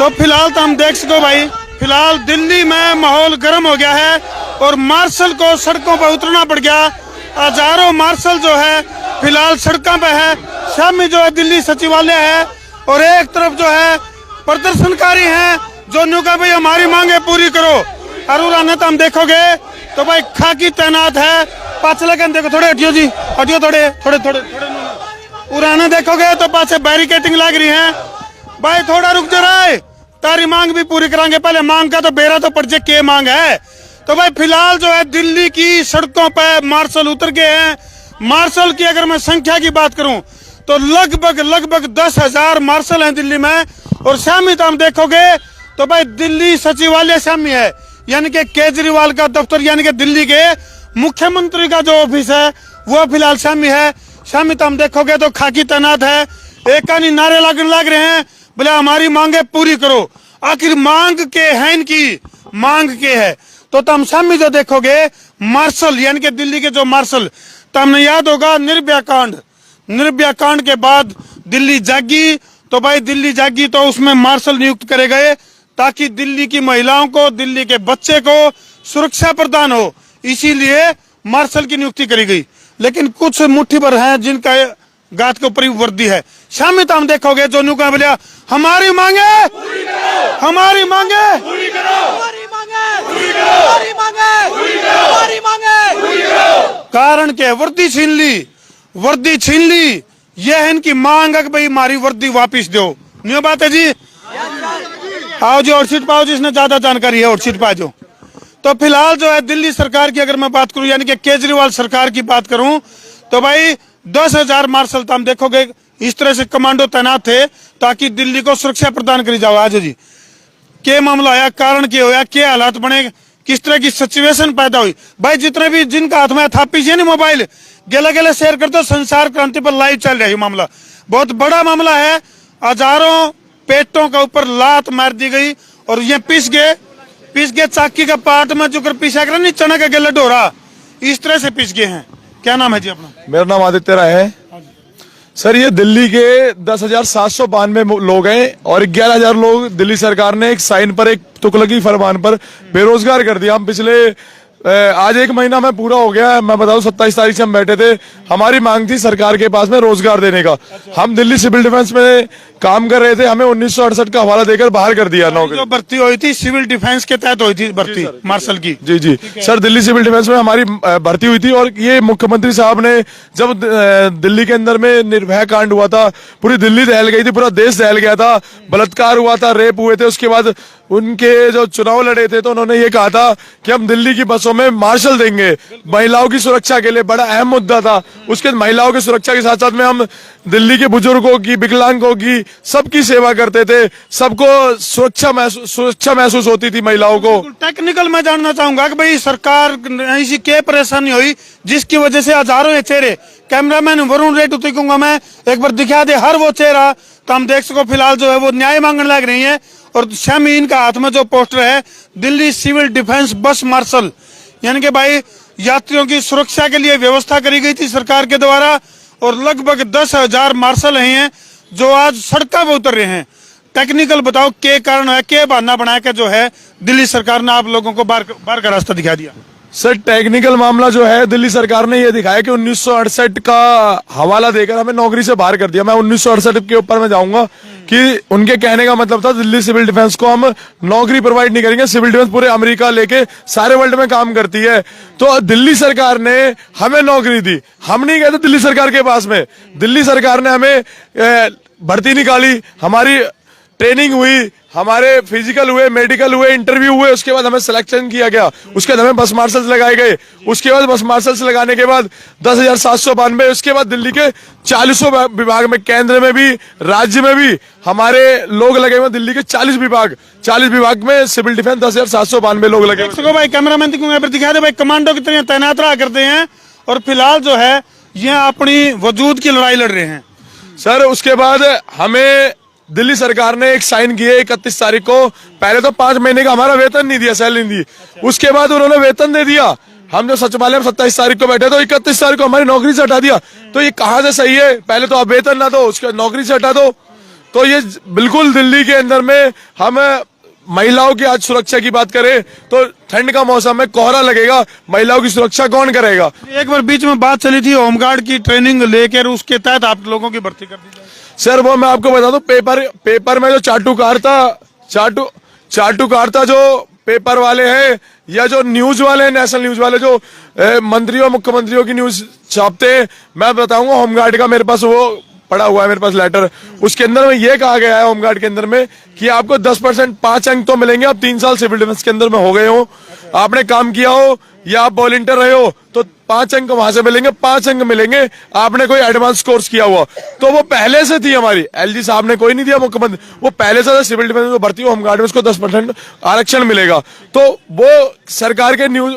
तो फिलहाल तो हम देख सको भाई, फिलहाल दिल्ली में माहौल गर्म हो गया है और मार्शल को सड़कों पर उतरना पड़ गया। हजारों मार्शल जो है फिलहाल सड़कों पे है। शामी जो है दिल्ली सचिवालय है और एक तरफ जो है प्रदर्शनकारी हैं जो न्यू का भाई हमारी मांगे पूरी करो। और उराना तो हम देखोगे तो भाई खाकी तैनात है। पाछले कन देखो, थोड़े हटियो जी, हटियो थोड़े थोड़े थोड़े थोड़े। उराना देखोगे तो पाछे बैरिकेटिंग लग रही है। भाई थोड़ा रुक जा रहा है, तारी मांग भी पूरी करांगे। पहले मांग का तो बेरा तो पड़ जाए, के मांग है। तो भाई फिलहाल जो है दिल्ली की सड़कों पर मार्शल उतर गए हैं। मार्शल की अगर मैं संख्या की बात करूं तो लगभग 10,000 मार्शल हैं दिल्ली में। और शामी तो हम देखोगे तो भाई दिल्ली सचिवालय शामी है, यानी कि केजरीवाल का दफ्तर, यानी कि दिल्ली के मुख्यमंत्री का जो ऑफिस है वो फिलहाल शामी है। शामी तो हम देखोगे तो खाकी तैनात है। एक कानी नारे लग रहे हैं, बोले हमारी मांगे पूरी करो। आखिर मांग के है, इनकी मांग के है। तो तुम शामी जो देखोगे मार्शल, यानी कि दिल्ली के जो मार्शल, तो हमने याद होगा निर्भया कांड के बाद दिल्ली जागी। तो भाई दिल्ली जागी तो उसमें मार्शल नियुक्त करे गए ताकि दिल्ली की महिलाओं को, दिल्ली के बच्चे को सुरक्षा प्रदान हो, इसीलिए मार्शल की नियुक्ति करी गई। लेकिन कुछ मुट्ठी भर हैं जिनका गात के ऊपर वर्दी है। शामी तो हम देखोगे जो न्यू का बोलिया हमारी मांगे हमारी मांगे पूरी करो, हमारी मांगे पूरी करो, हमारी मांगे पूरी करो, हमारी मांगे पूरी करो। कारण क्या है? वर्दी छीन ली। ये है इनकी मांग है कि भाई हमारी वर्दी वापिस दो। न्यू बात है जी। आओ जी और सीट पाओ, जिसने ज्यादा जानकारी है और सीट पा जो। तो फिलहाल जो है दिल्ली सरकार की अगर मैं बात करूं, यानी कि केजरीवाल सरकार की बात करूं, तो भाई 10,000 मार्शल तो हम देखोगे इस तरह से कमांडो तैनात थे ताकि दिल्ली को सुरक्षा प्रदान करी जाओ। आज जी क्या मामला आया, कारण क्या होया, क्या हालात बने, किस तरह की सिचुएशन पैदा हुई। भाई जितने भी जिनका हाथ में था पीछे नहीं मोबाइल गेले शेयर कर दो, संसार क्रांति पर लाइव चल रहा है। मामला बहुत बड़ा मामला है। हजारों पेटों के ऊपर लात मार दी गई और ये पीस गए चाकी का पार्ट में जो कर पीसा कर नहीं, चना का गेला डोरा, इस तरह से पीस गए हैं। क्या नाम है जी अपना? मेरा नाम आदित्य राय है सर। ये दिल्ली के 10,792 लोग हैं और 11,000 लोग दिल्ली सरकार ने एक साइन पर, एक तुगलकी फरमान पर बेरोजगार कर दिया। हम पिछले आज 1 महीना में पूरा हो गया। मैं बताऊं 27 तारीख से हम बैठे थे। हमारी मांग थी सरकार के पास में रोजगार देने का। हम दिल्ली सिविल डिफेंस में काम कर रहे थे, हमें 1968 का हवाला देकर बाहर कर दिया नौकरी। जो भर्ती हुई थी सिविल डिफेंस के तहत हुई थी भर्ती मार्शल की। जी सर, दिल्ली सिविल डिफेंस में हमारी भर्ती हुई थी। और ये मुख्यमंत्री साहब ने जब दिल्ली के अंदर में निर्भया कांड हुआ था, पूरी दिल्ली दहल गई थी, पूरा देश दहल गया था, बलात्कार हुआ था, रेप हुए थे। उसके बाद उनके जो चुनाव लड़े थे तो उन्होंने ये कहा था कि हम दिल्ली की बसों में मार्शल देंगे महिलाओं की सुरक्षा के लिए। बड़ा अहम मुद्दा था। उसके महिलाओं की सुरक्षा के साथ साथ में हम दिल्ली के बुजुर्गों की, विकलांगों की, सबकी सेवा करते थे। सबको सुरक्षा महसूस होती थी महिलाओं को। टेक्निकल मैं जानना चाहूंगा कि भाई सरकार ऐसी क्या परेशानी हुई जिसकी वजह से हजारों चेहरे, कैमरामैन वरुण रेड्डी तो कहूंगा मैं एक बार दिखा दे हर वो चेहरा, तो हम देख सको फिलहाल जो है वो न्याय मांगने लग रही है। और शामी इनका हाथ में जो पोस्टर है दिल्ली सिविल डिफेंस बस मार्शल, यानी कि भाई यात्रियों की सुरक्षा के लिए व्यवस्था करी गई थी सरकार के द्वारा। और लगभग 10,000 मार्शल हैं जो आज सड़कों पर उतर रहे हैं। टेक्निकल बताओ क्या कारण है, क्या बहाना बनाया कि जो है दिल्ली सरकार ने आप लोगों को बाहर का रास्ता दिखा दिया? सर टेक्निकल मामला जो है, दिल्ली सरकार ने ये दिखाया कि 1968 का हवाला देकर हमें नौकरी से बाहर कर दिया। मैं 1968 के ऊपर में जाऊंगा कि उनके कहने का मतलब था दिल्ली सिविल डिफेंस को हम नौकरी प्रोवाइड नहीं करेंगे। सिविल डिफेंस पूरे अमेरिका लेके सारे वर्ल्ड में काम करती है। तो दिल्ली सरकार ने हमें नौकरी दी। हम नहीं गए थे दिल्ली सरकार के पास में, दिल्ली सरकार ने हमें भर्ती निकाली, हमारी ट्रेनिंग हुई, हमारे फिजिकल हुए, मेडिकल हुए, इंटरव्यू हुए। उसके बाद हमें सिलेक्शन किया गया। उसके बाद हमें बस मार्शल्स लगाए गए। उसके बाद बस मार्शल्स लगाने के बाद 10,792, उसके बाद दिल्ली के 40 विभाग में, केंद्र में भी, राज्य में भी हमारे लोग लगे हुए। दिल्ली के 40 विभाग में सिविल डिफेंस 10,792 लोग लगे हुए। भाई कैमरामैन दिखा दे भाई, कमांडो कितने तैनात रहा करते हैं और फिलहाल जो है ये अपनी वजूद की लड़ाई लड़ रहे हैं। सर उसके बाद हमें दिल्ली सरकार ने एक साइन किए 31 तारीख को। पहले तो 5 महीने का हमारा वेतन नहीं दिया, सैलरी नहीं दी। उसके बाद उन्होंने वेतन दे दिया। हम जो सचिवालय में 27 तारीख को बैठे तो 31 तारीख को हमारी नौकरी से हटा दिया। तो ये कहां से सही है? पहले तो आप वेतन ना दो, उसके बाद नौकरी से हटा दो। तो ये बिल्कुल दिल्ली के अंदर में हम महिलाओं की आज सुरक्षा की बात करें तो ठंड का मौसम है, कोहरा लगेगा, महिलाओं की सुरक्षा कौन करेगा? एक बार बीच में बात चली थी होमगार्ड की ट्रेनिंग लेकर उसके तहत आप लोगों की भर्ती कर दी जाए। सर वो मैं आपको बता दूं, पेपर में जो चाटुकार था जो पेपर वाले हैं या जो न्यूज वाले हैं, नेशनल न्यूज वाले जो मंत्रियों मुख्यमंत्रियों की न्यूज छापते हैं, मैं बताऊंगा होमगार्ड का मेरे पास वो पड़ा हुआ है, मेरे पास लेटर, उसके अंदर में ये कहा गया है होमगार्ड के अंदर में कि आपको 10% 5 अंक तो मिलेंगे। आप 3 साल सिविल डिफेंस के अंदर में हो गए हो, आपने काम किया हो या आप वॉलंटियर रहे हो तो 5 अंक वहां से मिलेंगे, 5 अंक मिलेंगे। आपने कोई एडवांस कोर्स किया हुआ तो वो पहले से थी हमारी, एलजी साहब ने कोई नहीं दिया मुख्यमंत्री, वो पहले से सिविल डिफेंस में भर्ती हो होमगार्ड में उसको 10% आरक्षण मिलेगा। तो वो सरकार के न्यूज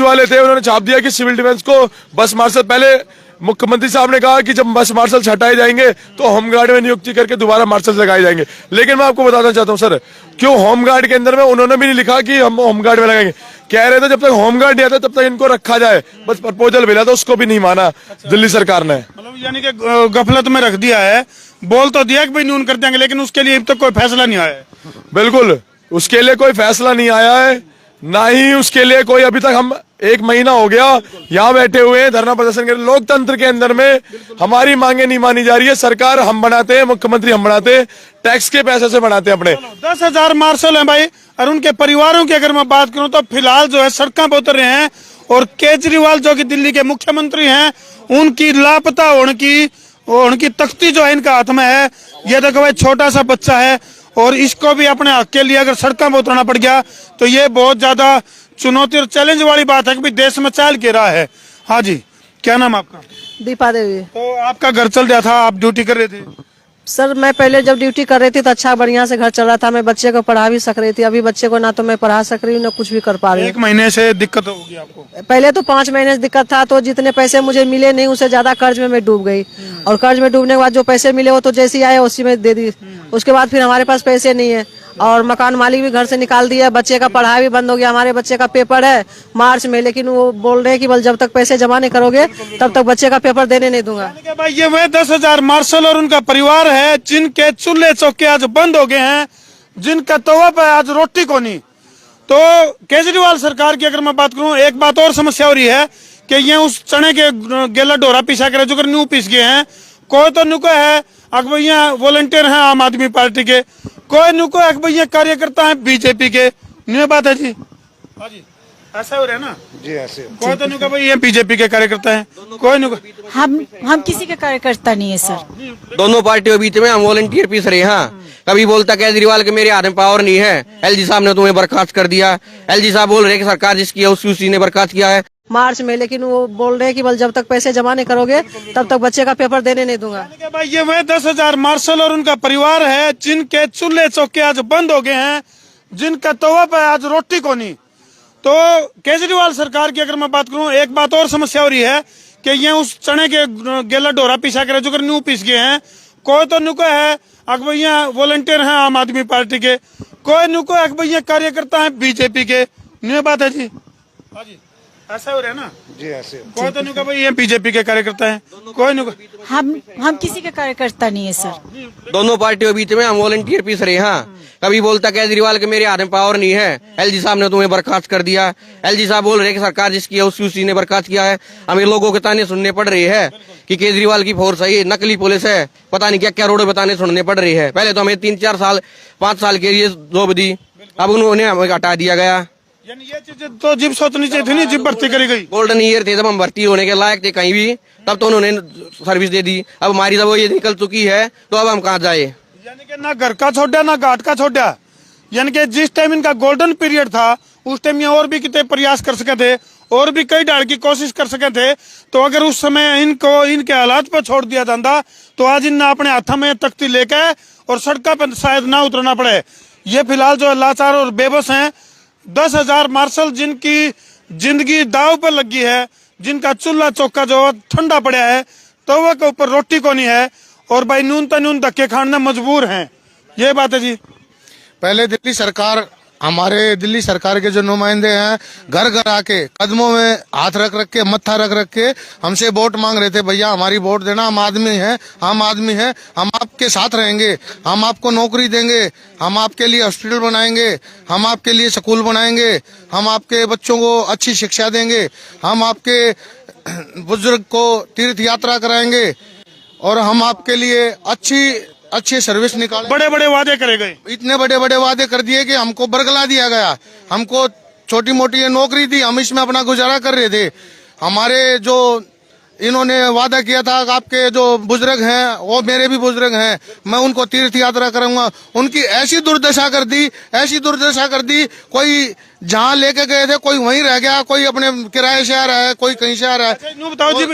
वाले थे, उन्होंने छाप दिया कि सिविल डिफेंस को बस मार्शल, पहले मुख्यमंत्री साहब ने कहा कि जब बस मार्शल हटाए जाएंगे तो होमगार्ड में नियुक्ति करके दोबारा मार्शल लगाए जाएंगे। लेकिन मैं आपको बताना चाहता हूं सर, क्यों होमगार्ड के अंदर में उन्होंने भी नहीं लिखा कि हम होमगार्ड में लगाएंगे, कह रहे थे जब तक होमगार्ड नहीं आता तब तक इनको रखा जाए, बस प्रपोजल मिला था, उसको भी नहीं माना दिल्ली सरकार ने। मतलब यानी कि गफलत में रख दिया है, बोल तो दिया कि भाई न्यून कर देंगे, लेकिन उसके लिए अब तक कोई फैसला नहीं आया है। बिल्कुल उसके लिए कोई फैसला नहीं आया है, ना ही उसके लिए कोई अभी तक, हम 1 महीना हो गया यहाँ बैठे हुए हैं धरना प्रदर्शन कर, लोकतंत्र के अंदर में हमारी मांगे नहीं मानी जा रही है। सरकार हम बनाते हैं, मुख्यमंत्री हम बनाते हैं, टैक्स के पैसे से बनाते हैं अपने। 10,000 मार्शल हैं भाई, और उनके परिवारों की अगर मैं बात करूं तो फिलहाल जो है सड़कों पर उतर रहे हैं, और केजरीवाल जो कि दिल्ली के मुख्यमंत्री हैं उनकी लापता होने की तख्ती जो है इनका हाथ में है। ये देखो भाई छोटा सा बच्चा है और इसको भी अपने हक के लिए अगर सड़कों पर उतरना पड़ गया तो ये बहुत ज्यादा चुनौती और चैलेंज वाली बात है कि भाई देश में चाल के रहा है। हाँ जी, क्या नाम आपका? दीपा देवी। तो आपका घर चल गया था, आप ड्यूटी कर रहे थे? सर मैं पहले जब ड्यूटी कर रही थी तो अच्छा बढ़िया से घर चल रहा था, मैं बच्चे को पढ़ा भी सक रही थी। अभी बच्चे को ना तो मैं पढ़ा सक रही हूँ ना कुछ भी कर पा रही हूँ। 1 महीने से दिक्कत होगी आपको? पहले तो 5 महीने से दिक्कत था, तो जितने पैसे मुझे मिले नहीं उससे ज्यादा कर्ज में मैं डूब गई, और कर्ज में डूबने के बाद जो पैसे मिले वो तो जैसे ही आए उसी में दे दी। उसके बाद फिर हमारे पास पैसे नहीं है, और मकान मालिक भी घर से निकाल दिया, बच्चे का पढ़ाई भी बंद हो गया। हमारे बच्चे का पेपर है मार्च में, लेकिन वो बोल रहे हैं कि बल जब तक पैसे जमा नहीं करोगे तब तक बच्चे का पेपर देने नहीं दूंगा। भाई ये वह 10,000 मार्शल और उनका परिवार है जिनके चूल्हे चौके आज बंद हो गए हैं, जिनका तवा पे आज रोटी को नहीं। तो केजरीवाल सरकार की अगर मैं बात करूं, एक बात और समस्या हो रही है कि ये उस चने के गेला डोरा पीसा कर जो न्यू पीस गए हैं। कोई तो नुको है अक भैया वॉलंटियर हैं आम आदमी पार्टी के, कोई नुको अक भैया कार्यकर्ता है बीजेपी के। न्यू बात है जी। हाँ जी, ऐसा हो रहा है ना जी, ऐसे कोई तो नुको भाई ये बीजेपी के कार्यकर्ता है, कोई नुको हम किसी के कार्यकर्ता नहीं है सर। दोनों पार्टियों के बीच में हम वॉलंटियर पीस रहे हैं। कभी बोलता केजरीवाल के मेरे हाथ में पावर नहीं है, एलजी साहब ने तुम्हें बर्खास्त कर दिया। एलजी साहब बोल रहे कि सरकार जिसकी है उसी ने बर्खास्त किया है मार्च में, लेकिन वो बोल रहे हैं कि बल जब तक पैसे जमा नहीं करोगे तब तक बच्चे का पेपर देने नहीं दूंगा। भाई ये वह 10,000 मार्शल और उनका परिवार है जिनके चूल्हे चौके आज बंद हो गए हैं, जिनका तवा पे आज रोटी को नहीं। तो केजरीवाल सरकार की अगर मैं बात करूं, एक बात और समस्या हो रही है कि ये उस चने के गेला डोरा पीसा कर जो न्यू पीस गए हैं। कोई तो नुको है अक भैया वॉलंटियर हैं आम आदमी पार्टी के, कोई नुको अक भैया कार्यकर्ता है बीजेपी के। न्यू बात है जी। हाँ जी, ऐसा हो रहा है ना जी, ऐसे कोई तो नुको भाई ये बीजेपी के कार्यकर्ता है, कोई नुको हम किसी के कार्यकर्ता नहीं है सर। दोनों पार्टियों के बीच में हम वॉलंटियर पीस रहे हैं। कभी बोलता केजरीवाल के मेरे हाथ में पावर नहीं है, एलजी साहब ने तुम्हें बर्खास्त कर दिया। एलजी साहब बोल रहे कि सरकार जिसकी है उसी ने बर्खास्त किया है। हमें लोगों के ताने सुनने पड़ रहे हैं कि केजरीवाल की फोर्स है, ये नकली पुलिस है, पता नहीं क्या क्या रोड बताने सुनने पड़ रहे हैं। पहले तो हमें 3-4 साल 5 साल के लिए जॉब दी, अब उन्होंने हमें हटा दिया गया। यानी ये चीजें तो जिप सोचनी चाहिए थी, नहीं जिप भर्ती करी गई। गोल्डन ईयर थे जब हम भर्ती होने के लायक थे कहीं भी, तब तो उन्होंने सर्विस दे दी। अब हमारी जब वो ये निकल चुकी है तो अब हम कहाँ जाए। यानी कि ना घर का छोड़ा ना घाट का छोड़ा। यानी कि जिस टाइम इनका गोल्डन पीरियड था उस टाइम ये और भी कितने प्रयास कर सके थे और भी कई डाल की कोशिश कर सके थे। तो अगर उस समय इनको इनके हालात पर छोड़ दिया जाता तो आज इन्हें अपने हाथों में तख्ती लेके और सड़कों पर शायद ना उतरना पड़े। ये फिलहाल जो लाचार और बेबस हैं 10,000 मार्शल जिनकी जिंदगी दाव पर लगी है, जिनका चूल्हा चौका जो ठंडा पड़ा है, तवे के ऊपर रोटी को नहीं है, और भाई नून तनून धक्के खाने मजबूर हैं। ये बात है जी। पहले दिल्ली सरकार हमारे दिल्ली सरकार के जो नुमाइंदे हैं घर घर आके कदमों में हाथ रख रख के मत्था रख रख के हमसे वोट मांग रहे थे, भैया हमारी वोट देना, हम आदमी हैं, हम आदमी हैं, हम आपके साथ रहेंगे, हम आपको नौकरी देंगे, हम आपके लिए हॉस्पिटल बनाएंगे, हम आपके लिए स्कूल बनाएंगे, हम आपके बच्चों को अच्छी शिक्षा देंगे, हम आपके बुजुर्ग को तीर्थ यात्रा कराएंगे और हम आपके लिए अच्छी सर्विस निकाल। बड़े बड़े वादे करे गए, इतने बड़े बड़े वादे कर दिए कि हमको बरगला दिया गया, हमको छोटी मोटी नौकरी दी, हम इसमें अपना गुजारा कर रहे थे। हमारे जो इन्होंने वादा किया था कि आपके जो बुजुर्ग हैं वो मेरे भी बुजुर्ग हैं, मैं उनको तीर्थ यात्रा करूंगा, उनकी ऐसी दुर्दशा कर दी, कोई जहाँ लेके गए थे कोई वहीं रह गया, कोई अपने किराए से आ रहा है, कोई कहीं से आ रहा है। यूं बताओ जी,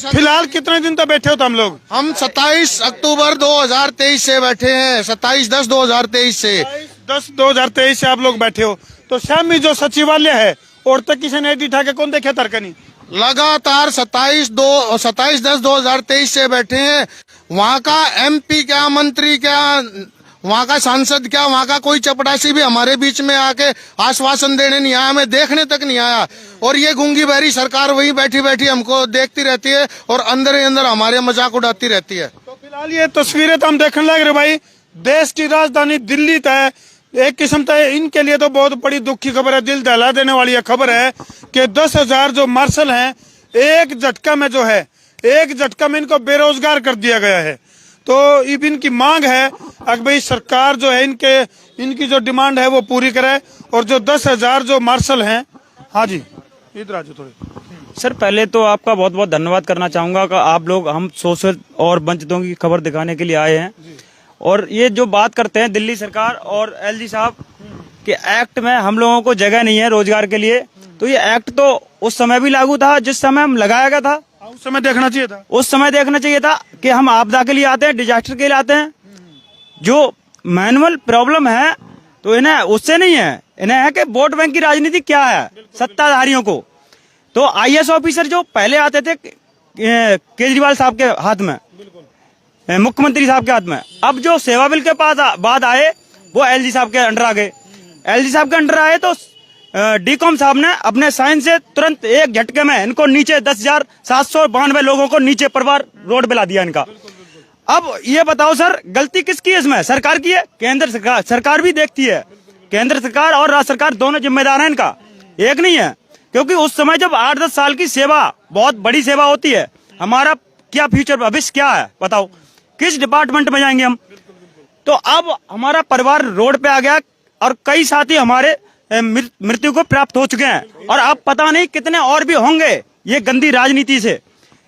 फिलहाल कितने दिन तक बैठे हो हम लोग? हम 27 अक्टूबर 2023 से बैठे हैं, 27/10/2023 से 10/2023 से आप लोग बैठे हो। तो शामी जो सचिवालय है और तक किसी ने उठा के कौन देखे तरकनी? लगातार 27/10/2023 से बैठे हैं। वहाँ का MP क्या, मंत्री क्या, वहाँ का सांसद क्या, वहाँ का कोई चपरासी भी हमारे बीच में आके आश्वासन देने नहीं आया, हमें देखने तक नहीं आया। और ये गूंगी बहरी सरकार वहीं बैठी बैठी हमको देखती रहती है और अंदर ही अंदर हमारे मजाक उड़ाती रहती है। तो फिलहाल ये तस्वीरें तो हम देखने लग रहे भाई, देश की राजधानी दिल्ली तय एक किस्म तय इनके लिए तो बहुत बड़ी दुख की खबर है, दिल दहला देने वाली यह खबर है कि 10,000 जो मार्शल हैं एक झटका में इनको बेरोजगार कर दिया गया है। तो अब इनकी मांग है कि भाई सरकार जो है इनकी जो डिमांड है वो पूरी करे और जो 10,000 जो मार्शल हैं। हाँ जी, इधर आ जाओ थोड़े। सर, पहले तो आपका बहुत बहुत धन्यवाद करना चाहूंगा कि आप लोग हम शोषित और वंचितों की खबर दिखाने के लिए आए हैं। और ये जो बात करते हैं दिल्ली सरकार और LG साहब के एक्ट में हम लोगों को जगह नहीं है रोजगार के लिए, तो ये एक्ट तो उस समय भी लागू था जिस समय हम लगाया गया था, उस समय देखना चाहिए था कि हम आपदा के लिए आते हैं, डिजास्टर के लिए आते हैं। जो मैनुअल प्रॉब्लम है तो इन्हें उससे नहीं है, इन्हें है कि वोट बैंक की राजनीति क्या है सत्ताधारियों को। तो IAS ऑफिसर जो पहले आते थे केजरीवाल साहब के हाथ में, मुख्यमंत्री साहब के हाथ में, अब जो सेवा बिल के बाद आए वो LG साहब के अंडर आ गए। LG साहब के अंडर आए तो DCOM साहब ने अपने साइन से तुरंत एक झटके में इनको नीचे 10,792 लोगों को नीचे परिवार रोड पे ला दिया इनका। अब ये बताओ सर, गलती किसकी है इसमें? सरकार की है? केंद्र सरकार? सरकार भी देखती है, केंद्र सरकार और राज्य सरकार दोनों जिम्मेदार हैं इनका, एक नहीं है। क्योंकि उस समय जब 8-10 साल की सेवा बहुत बड़ी सेवा होती है, हमारा क्या फ्यूचर भविष्य क्या है बताओ, किस डिपार्टमेंट में जाएंगे हम? तो अब हमारा परिवार रोड पे आ गया और कई साथी हमारे मृत्यु को प्राप्त हो चुके हैं और अब पता नहीं कितने और भी होंगे। ये गंदी राजनीति से,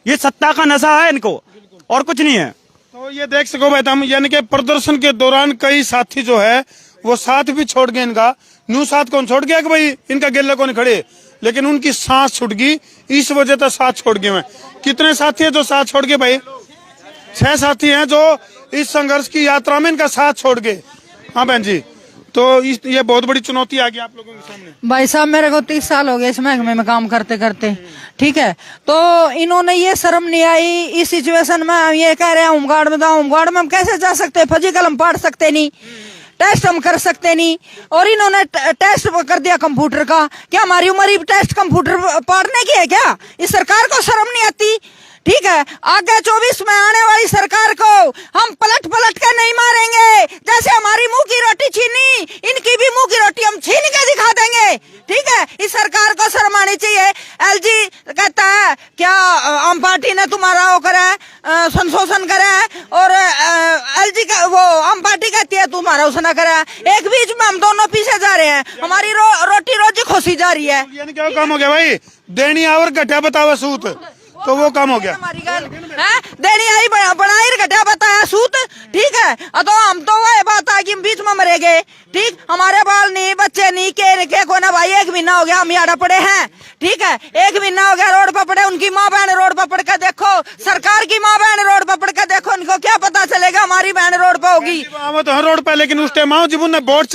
ये सत्ता का नशा है इनको और कुछ नहीं है। तो ये देख सको भाई हम, यानी कि प्रदर्शन के दौरान कई साथी जो है वो साथ भी छोड़ गए इनका। न्यू साथ कौन छोड़ गया कि भाई इनका गेला कौन खड़े, लेकिन उनकी सांस छूट गई, इस वजह से साथ छोड़ गए। मैं कितने साथी है जो साथ छोड़ गए भाई? 6 साथी हैं जो इस संघर्ष की यात्रा में इनका साथ छोड़ गए। हाँ बहन जी, तो ये बहुत बड़ी चुनौती आ गई आप लोगों के सामने। भाई साहब, मेरे को 30 साल हो गए इस महकमे में काम करते करते, ठीक है। तो इन्होंने ये शर्म नहीं आई इस सिचुएशन में, हम ये कह रहे हैं होमगार्ड में, होमगार्ड में हम कैसे जा सकते हैं? फिजिकल हम पढ़ सकते नहीं, टेस्ट हम कर सकते नहीं, और इन्होंने टेस्ट कर दिया कंप्यूटर का। क्या हमारी उम्र ही टेस्ट कंप्यूटर पढ़ने की है क्या? इस सरकार को शर्म नहीं आती? ठीक है, आगे 24 में आने वाली सरकार को हम पलट के नहीं मारेंगे। जैसे हमारी मुंह की रोटी छीनी, इनकी भी मुंह की रोटी हम छीन के दिखा देंगे। ठीक है, इस सरकार को शर्म आनी चाहिए। LG कहता है क्या आम पार्टी ने तुम्हारा वो करा है, संशोधन करा है, और LG का वो आम पार्टी कहती है तुम्हारा उसने करा है। एक बीच में हम दोनों पीछे जा रहे हैं, हमारी रोटी रोजी खोसी जा रही है। यानी क्या काम हो गया भाई? देनी और घटिया बतावा सूत, तो वो काम हो गया। हमारी गल है देनी आई बनाई घटिया बताया सूत, ठीक है। तो हम तो वो बात है कि हम बीच में मरेंगे, ठीक। हमारे बाल नहीं, बच्चे नहीं, के कोई ना भाई। 1 महीना हो गया हम याड़ा पड़े हैं, ठीक है। 1 महीना हो गया रोड पर पड़े, उनकी माँ बहन रोड पर पड़ के देखो, सरकार की माँ बहन रोड पर पड़ के देखो, इनको क्या पता चलेगा हमारी बहन रोड पर होगी। तो हर रोड पे, लेकिन उस टाइम आओ जब उन्हें वोट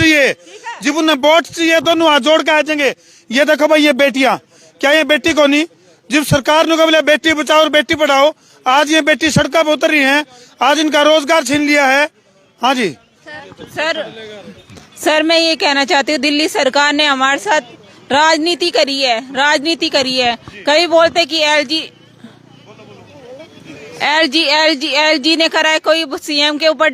चाहिए दोनों हाथ जोड़ के आ जाएंगे। ये देखो भाई, ये बेटियां, क्या ये बेटी को नहीं, जब सरकार ने कहा बेटी बचाओ और बेटी पढ़ाओ, आज ये बेटी सड़कों पर उतर रही हैं, आज इनका रोजगार छीन लिया है। हाँ जी सर मैं ये कहना चाहती हूँ दिल्ली सरकार ने हमारे साथ राजनीति करी है। कभी बोलते कि एलजी ने करा है, कोई सीएम के ऊपर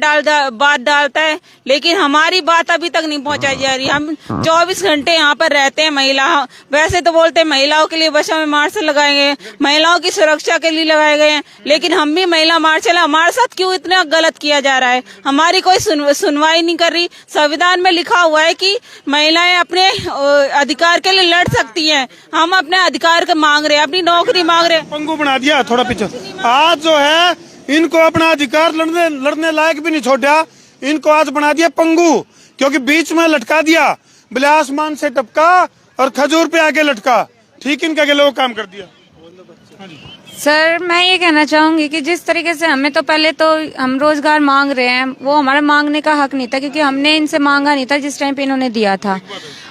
बात डालता है, लेकिन हमारी बात अभी तक नहीं पहुंचाई जा रही। हम 24 घंटे यहाँ पर रहते हैं। महिला वैसे तो बोलते हैं महिलाओं के लिए बसों में मार्शल लगाए गए हैं, महिलाओं की सुरक्षा के लिए लगाए गए हैं, लेकिन हम भी महिला मार्शल, हमारे साथ क्यों इतना गलत किया जा रहा है? हमारी कोई सुनवाई नहीं कर रही। संविधान में लिखा हुआ है कि महिलाएं अपने अधिकार के लिए लड़ सकती हैं। हम अपने अधिकार को मांग रहे हैं, अपनी नौकरी मांग रहे हैं। पंगु बना दिया थोड़ा पीछे। आज जो है इनको अपना अधिकार लड़ने लायक भी नहीं छोड़ा, इनको आज बना दिया पंगु, क्योंकि बीच में लटका दिया, बोले आसमान से टपका और खजूर पे आके लटका। ठीक इनका के लोग काम कर दिया। सर मैं ये कहना चाहूंगी कि जिस तरीके से हमें तो पहले तो हम रोजगार मांग रहे हैं, वो हमारा मांगने का हक नहीं था, क्योंकि हमने इनसे मांगा नहीं था जिस टाइम पे इन्होंने दिया था।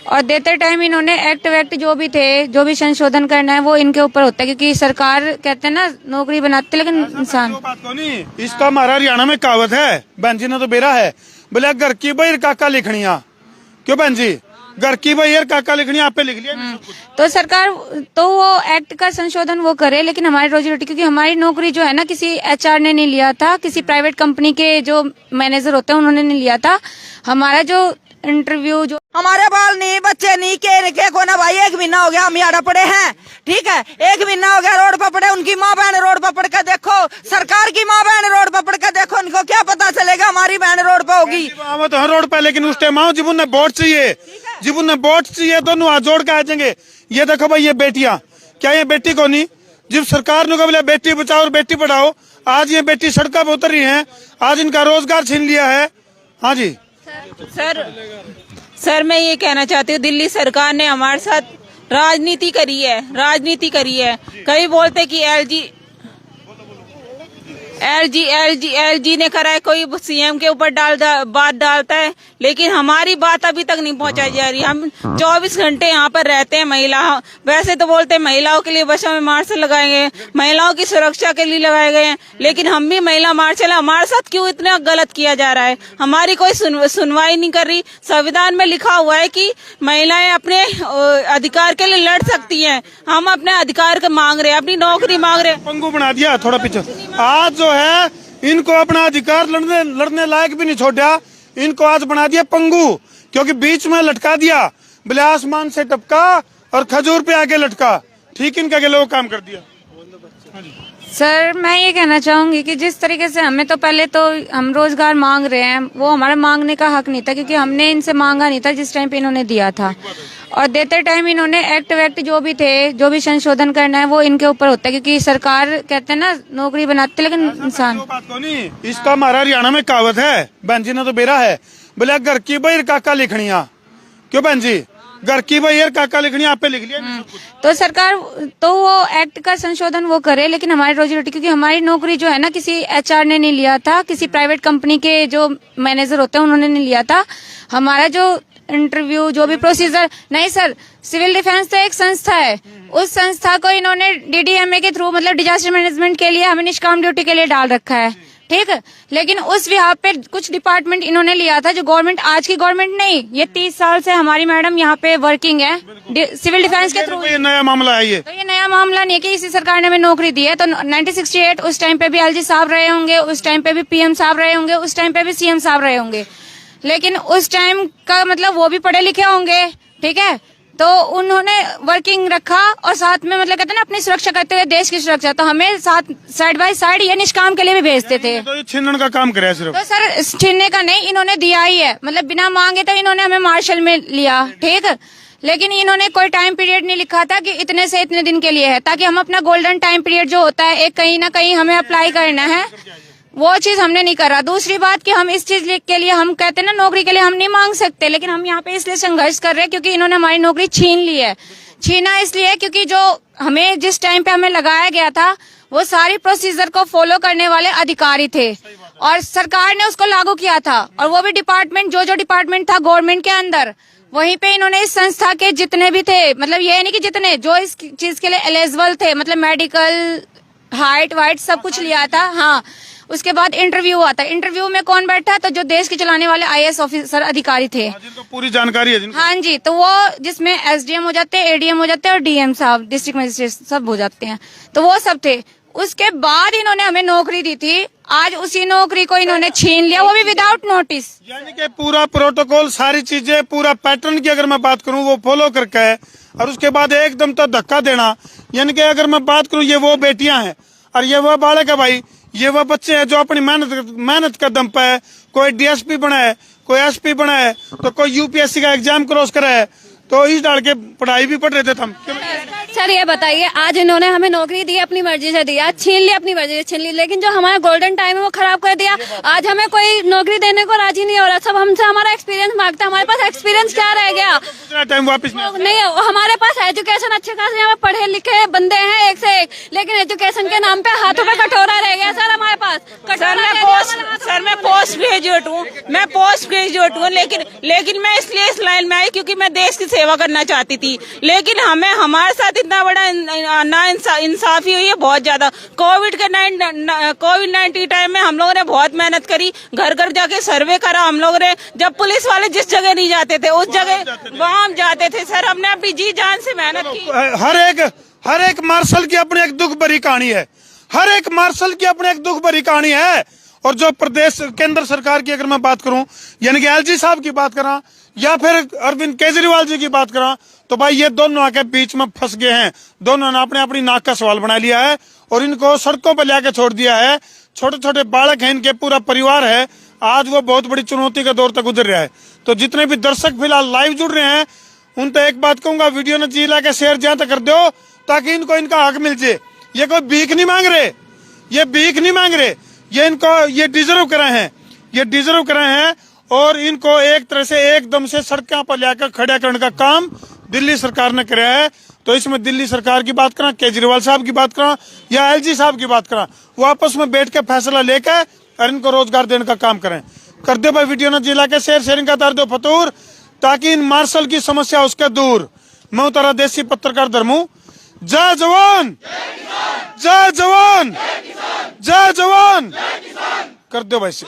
और देते टाइम इन्होंने एक्ट वैक्ट जो भी थे, जो भी संशोधन करना है वो इनके ऊपर होता है, क्योंकि सरकार कहते हैं ना नौकरी बनाते, लेकिन इंसान बात को नहीं। इसका हमारा हरियाणा में कहावत है, बहन जी ने तो बेरा है, बोले घर की बही काका लिखनिया। क्यों बहन जी? घर की बही काका लिखनी आप पे लिख लिया। तो सरकार तो वो एक्ट का संशोधन वो करे, लेकिन हमारी रोजी रोटी, क्योंकि हमारी नौकरी जो है ना किसी एचआर ने नहीं लिया था, किसी प्राइवेट कंपनी के जो मैनेजर होते हैं उन्होंने नहीं लिया था। हमारा जो इंटरव्यू जो हमारे बाल नहीं, बच्चे नहीं, के को ना भाई 1 महीना हो गया हम यहाँ पड़े हैं, ठीक है। 1 महीना हो गया रोड पर पड़े, उनकी माँ बहन रोड पर पड़ के देखो, सरकार की माँ बहन रोड पर पड़ के देखो, उनको क्या पता चलेगा हमारी बहन रोड पर होगी। तो रोड पे, लेकिन उस टाइम आओ जिबुन ने वोट चाहिए, जिबुन ने वोट चाहिए, दोनों हाथ जोड़ के आ जाएंगे। ये देखो भाई ये बेटियां, क्या ये बेटी को नहीं? जब सरकार ने बोले बेटी बचाओ और बेटी पढ़ाओ, आज ये बेटी सड़कों पर उतर रही है, आज इनका रोजगार छीन लिया है। हाँ जी सर मैं ये कहना चाहती हूँ दिल्ली सरकार ने हमारे साथ राजनीति करी है। कभी बोलते कि एलजी ने करा है, कोई सीएम के ऊपर बात डालता है, लेकिन हमारी बात अभी तक नहीं पहुंचाई जा रही। हम 24 घंटे यहाँ पर रहते हैं। महिला वैसे तो बोलते हैं महिलाओं के लिए बसों में मार्शल लगाए गए हैं, महिलाओं की सुरक्षा के लिए लगाए गए हैं, लेकिन हम भी महिला मार्शल, हमारे साथ क्यों इतना गलत किया जा रहा है? हमारी कोई सुनवाई नहीं कर रही। संविधान में लिखा हुआ है कि महिलाएं अपने अधिकार के लिए लड़ सकती हैं। हम अपने अधिकार को मांग रहे हैं, अपनी नौकरी मांग रहे हैं। पंगु बना दिया थोड़ा पीछे। आज जो है इनको अपना अधिकार लड़ने लायक भी नहीं छोड़ा, इनको आज बना दिया पंगु, क्योंकि बीच में लटका दिया, बोले आसमान से टपका और खजूर पे आके लटका। ठीक इनका के लोग काम कर दिया। सर मैं ये कहना चाहूंगी कि जिस तरीके से हमें तो पहले तो हम रोजगार मांग रहे हैं, वो हमारा मांगने का हक नहीं था, क्योंकि हमने इनसे मांगा नहीं था जिस टाइम पे इन्होंने दिया था। और देते टाइम इन्होंने एक्ट वैक्ट जो भी थे, जो भी संशोधन करना है वो इनके ऊपर होता है, क्योंकि सरकार कहते हैं ना नौकरी बनाते, लेकिन इंसान बात को नहीं। इसका हमारा हरियाणा में कहावत है, बहन जी ने तो बेरा है, बोले घर की बही काका लिखनिया। क्यों बहन जी? घर की बही काका लिखनी आप पे लिख लिया। तो सरकार तो वो एक्ट का संशोधन वो करे, लेकिन हमारी रोजी रोटी, क्योंकि हमारी नौकरी जो है ना किसी एचआर ने नहीं लिया था, किसी प्राइवेट कंपनी के जो मैनेजर होते हैं उन्होंने नहीं लिया था। हमारा जो इंटरव्यू जो भी प्रोसीजर, नहीं सर, सिविल डिफेंस तो एक संस्था है, उस संस्था को इन्होंने डीडीएमए के थ्रू, मतलब डिजास्टर मैनेजमेंट के लिए हमें निष्काम ड्यूटी के लिए डाल रखा है, ठीक है। लेकिन उस विभाग पे कुछ डिपार्टमेंट इन्होंने लिया था जो गवर्नमेंट, आज की गवर्नमेंट नहीं, ये 30 साल से हमारी मैडम यहाँ पे वर्किंग है सिविल डिफेंस के थ्रू। ये नया मामला है ये, तो ये नया मामला नहीं है कि इसी सरकार ने हमें नौकरी दी है। तो 1968 उस टाइम पे भी एलजी साहब रहे होंगे, उस टाइम पे भी पीएम साहब रहे होंगे, उस टाइम पे भी सीएम साहब रहे होंगे, लेकिन उस टाइम का मतलब वो भी पढ़े लिखे होंगे, ठीक है। तो उन्होंने वर्किंग रखा और साथ में मतलब कहते हैं ना अपनी सुरक्षा करते हुए देश की सुरक्षा, तो हमें साथ साइड बाय साइड ये निष्काम के लिए भी भेजते थे। तो ये छीनने का काम करे सिर्फ। तो सर छीनने का नहीं, इन्होंने दिया ही है, मतलब बिना मांगे तो इन्होंने हमें मार्शल में लिया, ठीक है। लेकिन इन्होंने कोई टाइम पीरियड नहीं लिखा था कि इतने से इतने दिन के लिए है, ताकि हम अपना गोल्डन टाइम पीरियड जो होता है एक कहीं ना कहीं हमें अप्लाई करना है, वो चीज हमने नहीं करा। दूसरी बात कि हम इस चीज के लिए, हम कहते हैं ना नौकरी के लिए हम नहीं मांग सकते, लेकिन हम यहाँ पे इसलिए संघर्ष कर रहे हैं क्योंकि इन्होंने हमारी नौकरी छीन ली है। छीना इसलिए क्योंकि जो हमें जिस टाइम पे हमें लगाया गया था वो सारी प्रोसीजर को फॉलो करने वाले अधिकारी थे और सरकार ने उसको लागू किया था, और वो भी डिपार्टमेंट, जो डिपार्टमेंट था गवर्नमेंट के अंदर, वहीं पे इन्होंने इस संस्था के जितने भी थे, मतलब ये नहीं कि जितने जो इस चीज के लिए एलिजिबल थे, मतलब मेडिकल, हाइट वाइट सब कुछ लिया था, हाँ, उसके बाद इंटरव्यू हुआ था। इंटरव्यू में कौन बैठा? तो जो देश के चलाने वाले IAS ऑफिसर अधिकारी थे, जिनको पूरी जानकारी है जिनको। हाँ जी। तो वो जिसमें SDM हो जाते हैं, ADM हो जाते हैं और DM साहब, डिस्ट्रिक्ट मजिस्ट्रेट सब हो जाते हैं, तो वो सब थे। उसके बाद इन्होंने हमें नौकरी दी थी, आज उसी नौकरी को इन्होंने छीन लिया, वो भी विदाउट नोटिस। यानी कि पूरा प्रोटोकॉल, सारी चीजें, पूरा पैटर्न की अगर मैं बात करूं वो फॉलो करके है, और उसके बाद एकदम तो धक्का देना। यानी कि अगर मैं बात करूं, ये वो बेटियां हैं और ये वो बालक है भाई, ये वो बच्चे हैं जो अपनी मेहनत का दम पे है, कोई DSP बना है, कोई SP बना है, तो कोई UPSC का एग्जाम क्रॉस करा है, तो इस डाल के पढ़ाई भी पढ़ रहे थे हम। सर ये बताइए, आज इन्होंने हमें नौकरी दी, अपनी मर्जी से दिया, छीन ली, अपनी मर्जी से छीन ली, लेकिन जो हमारा गोल्डन टाइम है वो खराब कर दिया। आज हमें कोई नौकरी देने को राजी नहीं हो रहा, सब हमसे हमारा एक्सपीरियंस मांगता है। हमारे पास एक्सपीरियंस क्या रह गया? टाइम वापस नहीं, हमारे पास एजुकेशन अच्छे खासे, यहाँ पे पढ़े लिखे बंदे हैं एक से एक, लेकिन एजुकेशन के नाम पे हाथों पे कटोरा रह गया सर हमारे पास। सर मैं पोस्ट ग्रेजुएट हूँ, मैं पोस्ट ग्रेजुएट हूँ, लेकिन मैं इसलिए इस लाइन में आई क्योंकि मैं देश की सेवा करना चाहती थी, लेकिन हमें हमारे साथ इतना बड़ा ना इंसाफी हुई है, बहुत ज्यादा। कोविड-19 टाइम में हम लोगों ने बहुत मेहनत करी, घर घर जाके सर्वे करा हम लोगों ने। जब पुलिस वाले जिस जगह नहीं जाते थे उस जगह वहाँ हम जाते थे सर, हमने अपनी जी जान से मेहनत की। हर एक मार्शल की अपनी एक दुख भरी कहानी है, हर एक मार्शल की अपनी एक दुख भरी कहानी है। और जो प्रदेश केंद्र सरकार की अगर मैं बात करूं, यानी कि LG साहब की बात करा या फिर अरविंद केजरीवाल जी की बात करा, तो भाई ये दोनों आके बीच में फंस गए हैं। दोनों ने अपने अपनी नाक का सवाल बना लिया है और इनको सड़कों पर लाके छोड़ दिया है। छोटे छोटे बालक हैं, इनके पूरा परिवार है, आज वो बहुत बड़ी चुनौती का दौर तक गुजर रहा है। तो जितने भी दर्शक फिलहाल लाइव जुड़ रहे हैं, उन तो एक बात कहूंगा, वीडियो ने जी ला के शेयर ज्यादा तक कर दो ताकि इनको इनका हक मिल जाए। ये कोई भीख नहीं मांग रहे, ये भीख नहीं मांग रहे, ये इनको ये डिजर्व कर रहे हैं, ये डिजर्व कर रहे हैं। और इनको एक तरह से एकदम से सड़कों पर लाकर खड़ा करने का काम दिल्ली सरकार ने कराया है। तो इसमें दिल्ली सरकार की बात करा, केजरीवाल साहब की बात करा या LG साहब की बात करा, वो आपस में बैठ के फैसला लेकर और इनको रोजगार देने का काम करें। कर दो भाई वीडियो ना जिला के शेयरिंग का दर दो फतूर, ताकि इन मार्शल की समस्या उसके दूर। मैं उतारा देसी पत्रकार धर्मू। जय जवान, जय जवान, जय जवान। कर दो भाई से।